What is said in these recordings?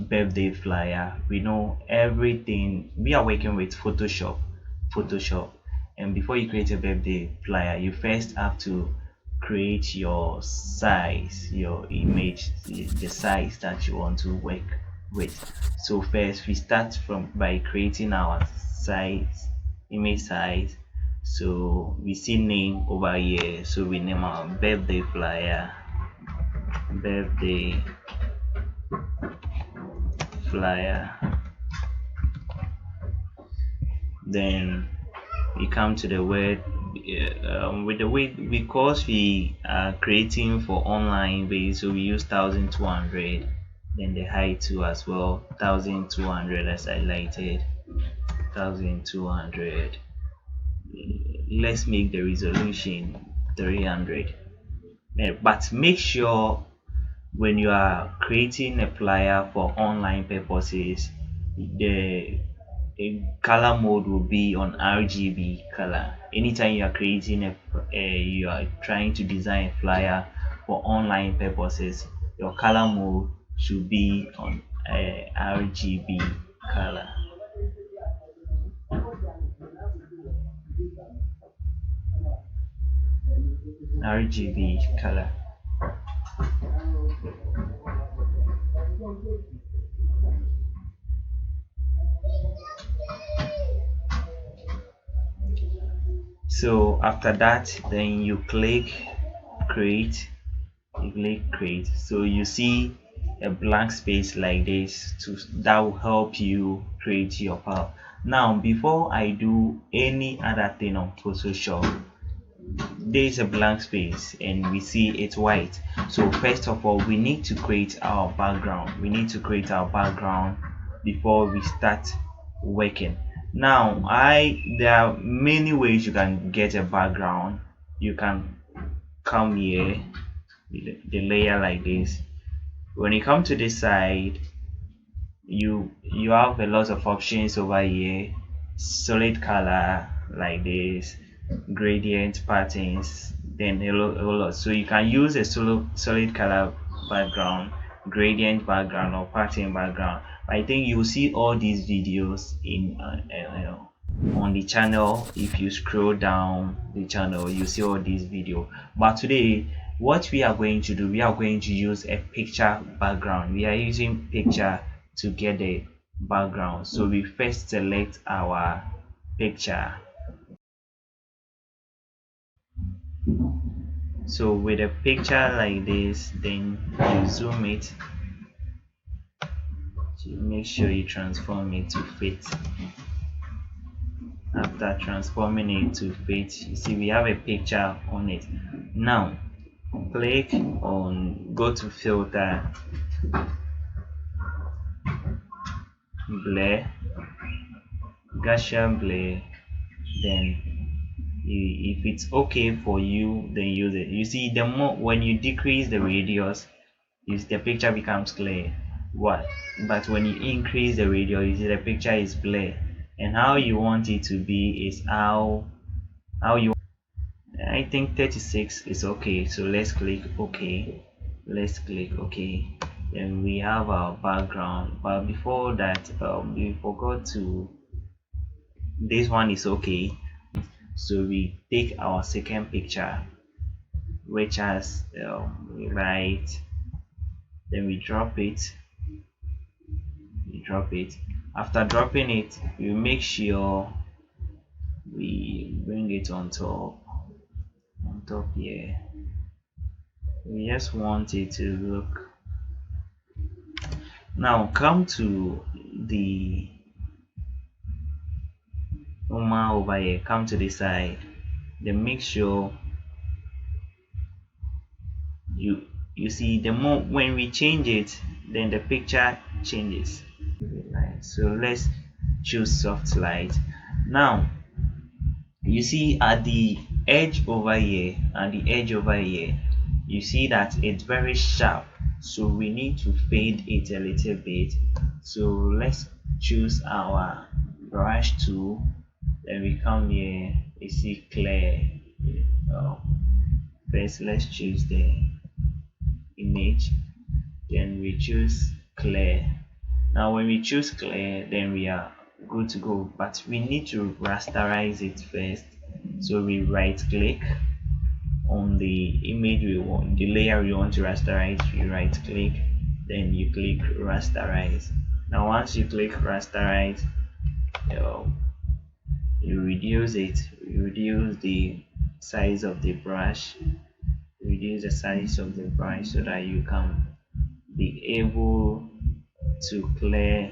birthday flyer, we know everything. We are working with Photoshop. And before you create a birthday flyer, you first have to create your size, your image, the size that you want to work with. So first we start from by creating our size, image size. So we see name over here, so we name our birthday flyer, birthday flyer. Then we come to the word, with the way, because we are creating for online base, so we use 1200. Then the height too as well, 1200 as I highlighted, 1200. Let's make the resolution 300. But make sure when you are creating a flyer for online purposes, the color mode will be on RGB color. Anytime you are creating you are trying to design a flyer for online purposes, your color mode should be on RGB color. RGB color. So after that, then you click create, so you see a blank space like this that will help you create your file. Now before I do any other thing on Photoshop, there is a blank space and we see it's white. So first of all, we need to create our background. Before we start working. Now there are many ways you can get a background. You can come here, the layer like this. When you come to this side, you have a lot of options over here. Solid color like this, gradient patterns, then a lot. So you can use a solid color background, gradient background, or pattern background. I think you'll see all these videos in on the channel. If you scroll down the channel, you see all these videos. But today, what we are going to do, we are going to use a picture background. We are using picture to get the background. So we first select our picture. So with a picture like this, then you zoom it to make sure you transform it to fit. After transforming it to fit, you see we have a picture on it. Now click on, go to filter, blur, Gaussian blur. Then if it's okay for you, then use it. You see, the more, when you decrease the radius, the picture becomes clear. But when you increase the radius, you see the picture is blurred. And how you want it to be is how you, I think 36 is okay. So let's click OK. Then we have our background. But before that, we forgot to, this one is okay. So we take our second picture, which has right, then we drop it. After dropping it, we make sure we bring it on top here. We just want it to look. Now come to the over here, come to the side, then make sure you see, the more when we change it, then the picture changes. So let's choose soft light. Now you see at the edge over here, you see that it's very sharp, so we need to fade it a little bit. So let's choose our brush tool, then we come here, you see clear. First let's choose the image, then we choose clear. Now when we choose clear, then we are good to go, but we need to rasterize it first. So we right click on the image we want, the layer we want to rasterize. You right click, then you click rasterize. Now once you click rasterize, uh, you reduce it, you reduce the size of the brush, reduce the size of the brush so that you can be able to clear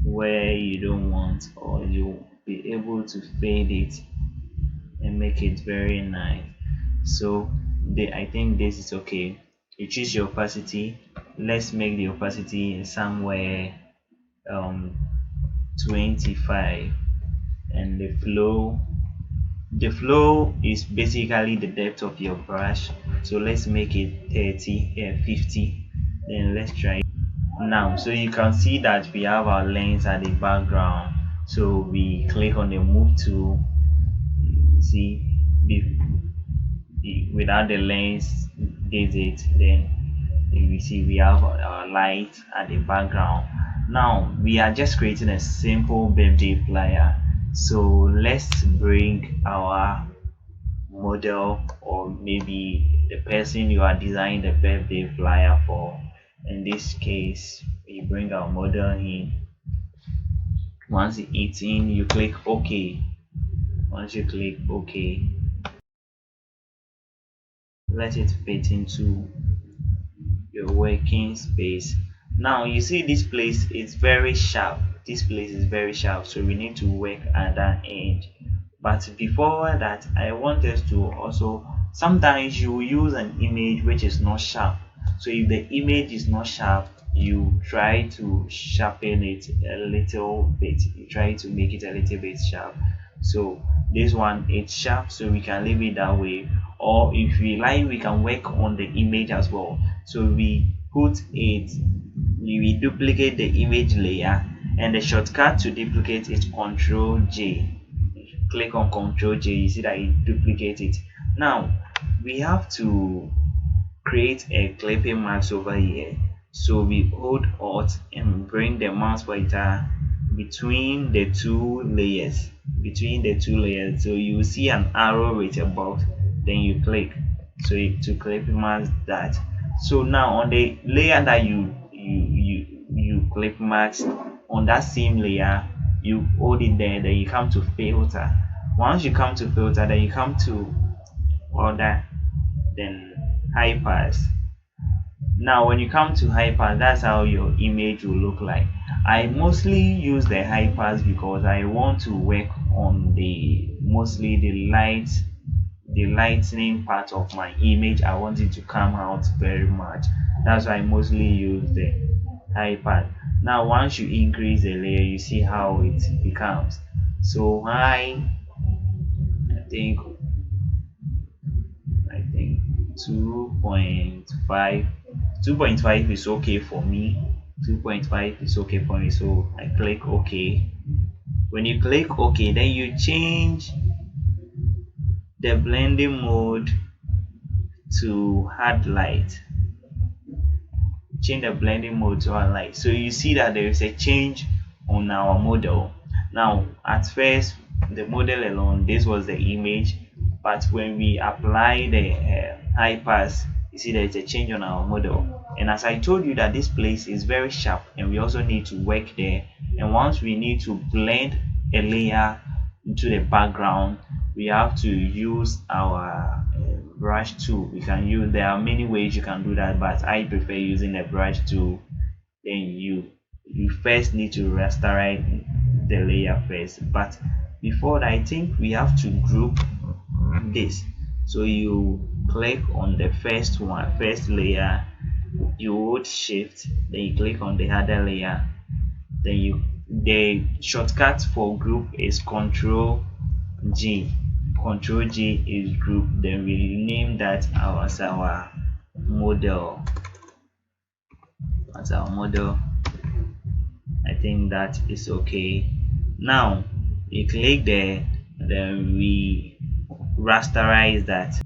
where you don't want, or you be able to fade it and make it very nice. So I think this is okay. You choose your opacity. Let's make the opacity somewhere um 25, and the flow is basically the depth of your brush, so let's make it 30, 50. Then let's try it now. So you can see that we have our lens at the background, so we click on the move tool. You see, without the lens visit, then we see we have our light at the background. Now we are just creating a simple birthday flyer, so let's bring our model, or maybe the person you are designing the birthday flyer for. In this case, we bring our model in. Once it's in, you click OK. Once you click OK, let it fit into your working space. Now you see this place is very sharp. This place is very sharp, so we need to work at that end. But before that, I want us to also, sometimes you use an image which is not sharp. So if the image is not sharp, you try to sharpen it a little bit. You try to make it a little bit sharp. So this one, it's sharp, so we can leave it that way. Or if we like, we can work on the image as well. So we put it, we duplicate the image layer, and the shortcut to duplicate is Control J. Click on Control J, you see that it duplicates it. Now we have to create a clipping mask over here. So we hold Alt and bring the mouse pointer between the two layers. So you see an arrow with a box, then you click. So to clip mask that. So now on the layer that you clip mask, on that same layer, you hold it there, then you come to filter. Once you come to filter, then you come to order, then high pass. Now when you come to high pass, that's how your image will look like. I mostly use the high pass because I want to work on the mostly the lightning part of my image. I want it to come out very much. That's why I mostly use the high pass. Now once you increase the layer, you see how it becomes. So I think I think 2.5 2.5 is okay for me. 2.5 is okay for me, so I click OK. When you click OK, then you change the blending mode to hard light. Change the blending mode to hard light. So you see that there is a change on our model. Now at first, the model alone, this was the image, but when we apply the high pass, you see there is a change on our model. And as I told you that this place is very sharp, and we also need to work there. And once we need to blend a layer into the background, we have to use our brush tool. There are many ways you can do that, but I prefer using a brush tool. Then you first need to rasterize the layer first, but before that, I think we have to group this. So you click on the first layer, you hold shift, then you click on the other layer, then the shortcut for group is Control G. Control G is group, then we name that as our model. I think that is okay. Now we click there, then we rasterize that.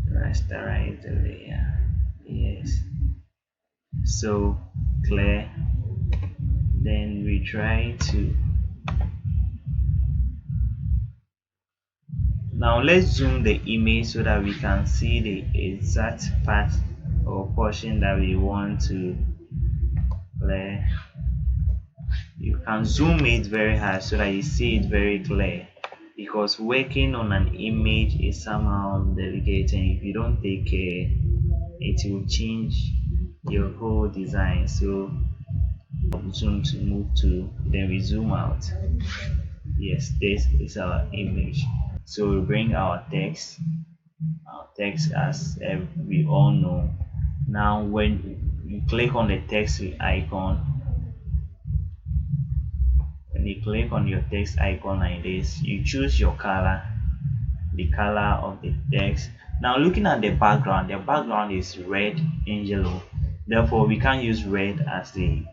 Rasterize the layer. Yes. so clear. Then we try to, now let's zoom the image so that we can see the exact part or portion that we want to clear. You can zoom it very high so that you see it very clear, because working on an image is somehow delicate, and if you don't take care it will change your whole design. So zoom to move to, then we zoom out. Yes, this is our image. So we bring our text as we all know. Now when you click on the text icon, when you click on your text icon like this, you choose your color, the color of the text. Now looking at the background is red and yellow, therefore we can't use red as the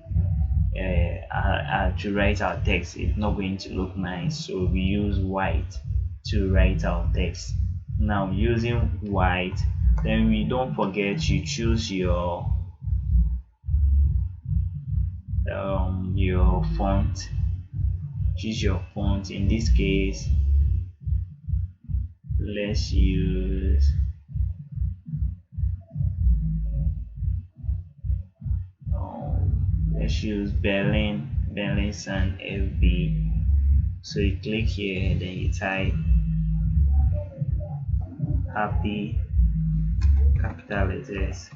to write our text. It's not going to look nice, so we use white to write our text. Now using white, then we don't forget you choose your font. Choose your font. In this case, let's use Berlin Sun FB. So you click here, then you type happy, capital letters,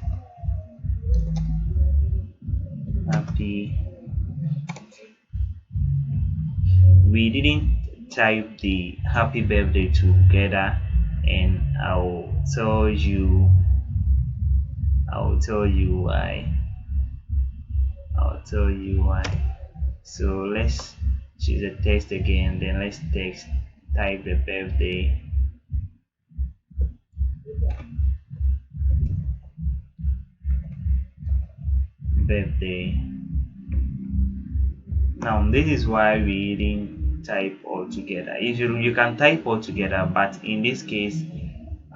happy. We didn't type the happy birthday together, and I'll tell you why. I'll tell you why. So let's choose a text again, then let's type the birthday. Now this is why we didn't type all together. You can type all together, but in this case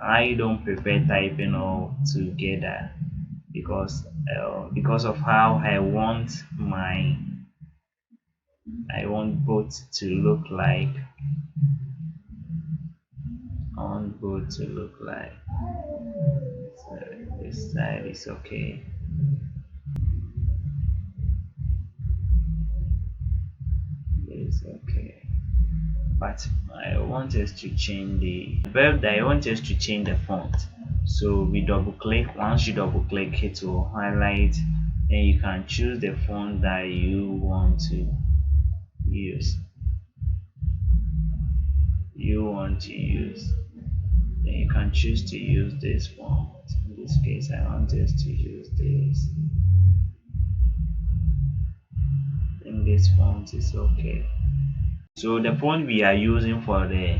I don't prefer typing all together, because of how I want both to look like. So this side is okay. It's okay. But I want us to change the font. So we double click. Once you double click, it will highlight, and you can choose the font that you want to use. Then you can choose to use this font. In this case, I want us to use this. And this font is okay. So the font we are using for the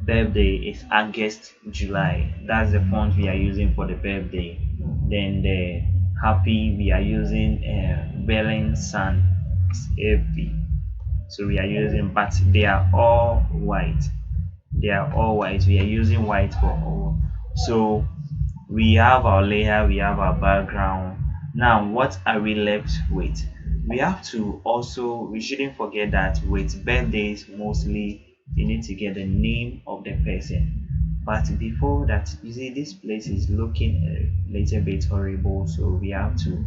birthday is August July. That's the font we are using for the birthday. Then the happy, we are using Berlin Sun FB. So we are using, but they are all white. We are using white for all. So we have our layer, we have our background. Now what are we left with? We shouldn't forget that with birthdays, mostly you need to get the name of the person. But before that, you see this place is looking a little bit horrible, so we have to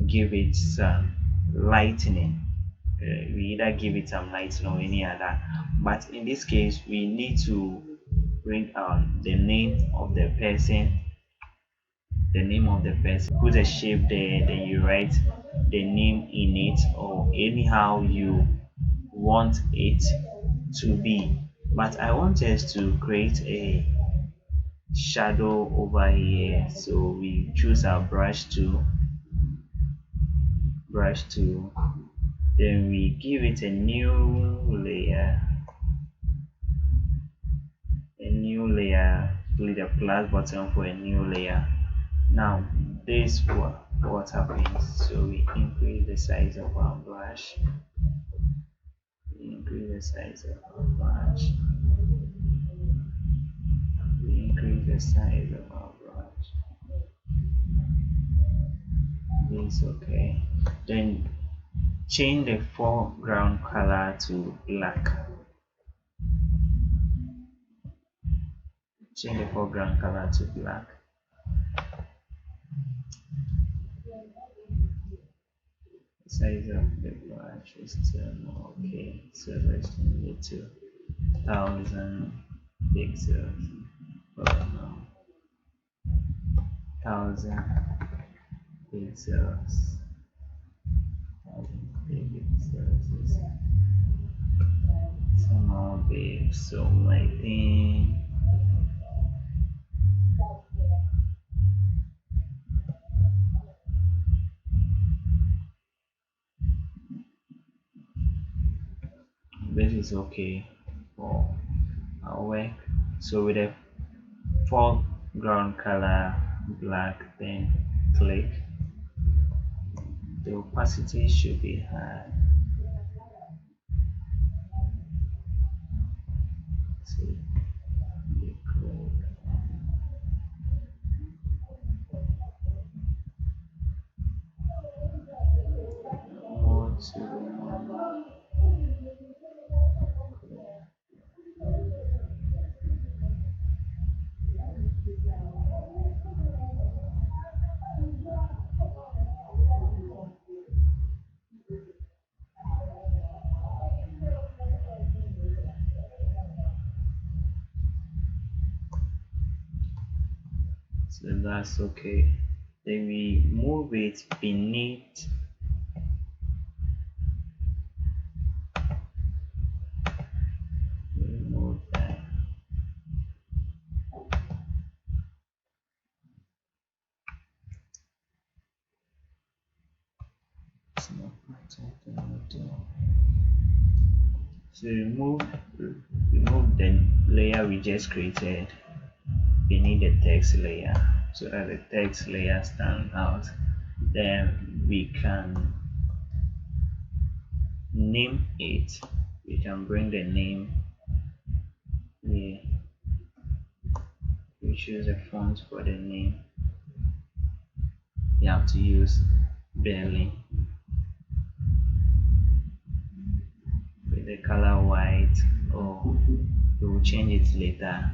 give it some lightening. We either give it some lightening or any other, but in this case we need to bring the name of the person, put a shape there, then you write the name in it, or anyhow you want it to be. But I want us to create a shadow over here, so we choose our brush tool, then we give it a new layer, click the plus button for a new layer. Now this what happens. So we increase the size of our brush, we increase the size of our brush, It's okay. Then change the foreground color to black. Change the foreground color to black. Size of the brush is 10. Okay, so let's change it to 1000 pixels. Oh no, 1000 pixels. 1000 pixels is somehow big, so I think this is okay for our work. So with the foreground color black, then click. The opacity should be high. See, you click more to so that's okay. Then we move it beneath. Remove that. It's not protected. So remove the layer we just created beneath the text layer so that the text layer stands out. Then we can name it. We can bring the name here. We choose a font for the name. You have to use Berlin with the color white, or we will change it later.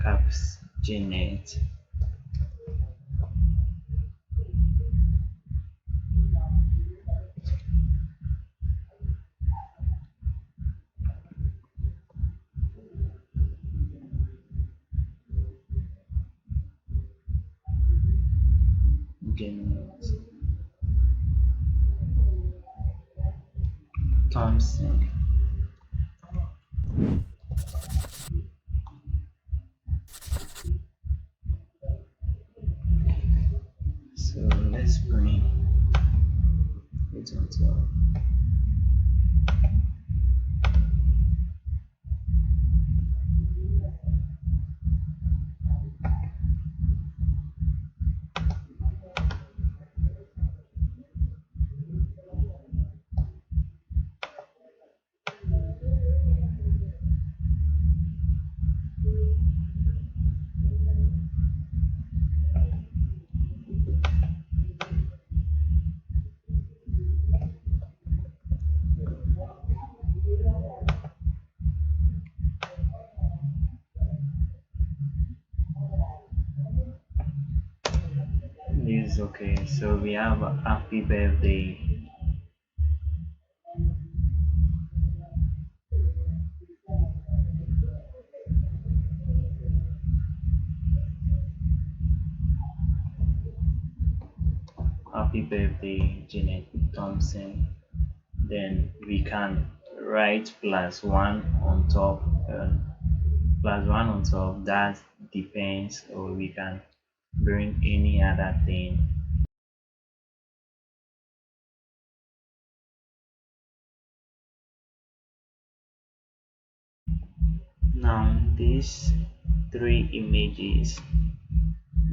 Caps Janet. Janet Thompson. So let's bring it on top. This is okay. So we have a happy birthday. Happy birthday, Janet Thompson. Then we can write +1 on top. +1 on top. That depends, or we can bring any other thing. Now these three images,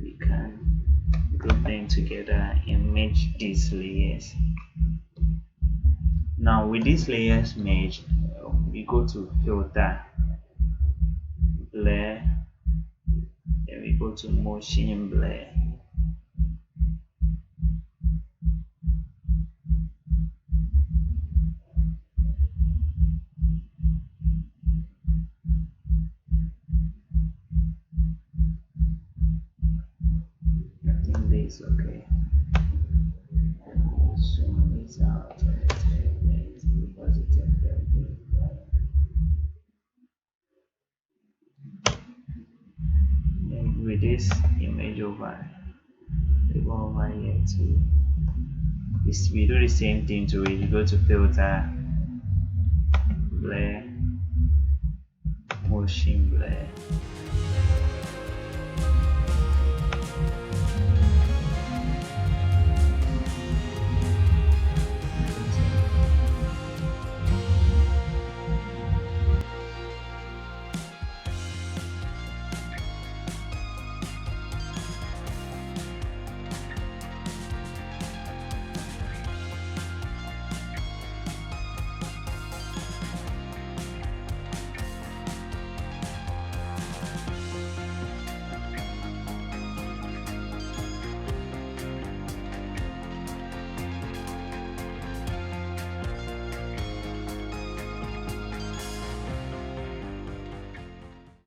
we can group them together and merge these layers. Now with these layers merged, we go to filter, blur, then we go to motion blur. is okay. Zoom it out a little bit because it is very big. Then with this image over, we go over here to this. We do the same thing to it. You go to filter, blur, motion blur.